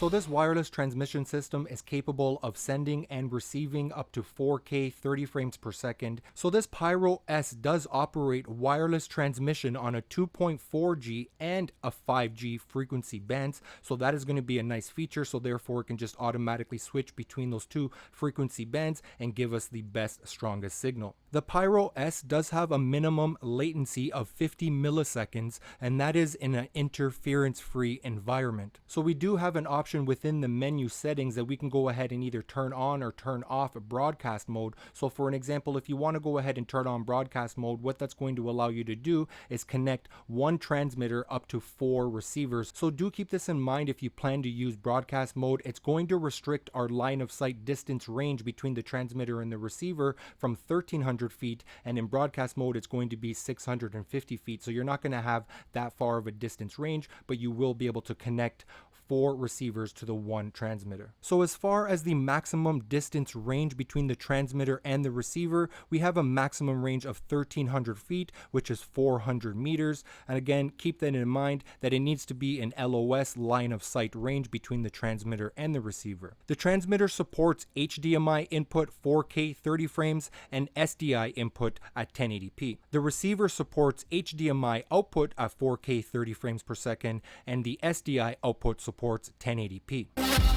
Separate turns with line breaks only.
So this wireless transmission system is capable of sending and receiving up to 4K 30 frames per second. So this Pyro S does operate wireless transmission on a 2.4G and a 5G frequency bands. So that is going to be a nice feature. So therefore it can just automatically switch between those two frequency bands and give us the best, strongest signal. The Pyro S does have a minimum latency of 50 milliseconds, and that is in an interference-free environment. So we do have an option within the menu settings that we can go ahead and either turn on or turn off broadcast mode. So for an example, if you want to go ahead and turn on broadcast mode, what that's going to allow you to do is connect one transmitter up to 4 receivers. So do keep this in mind if you plan to use broadcast mode. It's going to restrict our line of sight distance range between the transmitter and the receiver from 1300 feet, and in broadcast mode it's going to be 650 feet. So you're not going to have that far of a distance range, but you will be able to connect 4 receivers to the one transmitter. So as far as the maximum distance range between the transmitter and the receiver, we have a maximum range of 1300 feet, which is 400 meters. And again, keep that in mind that it needs to be an LOS line of sight range between the transmitter and the receiver. The transmitter supports HDMI input 4K 30 frames and SDI input at 1080p. The receiver supports HDMI output at 4K 30 frames per second, and the SDI output supports 1080p.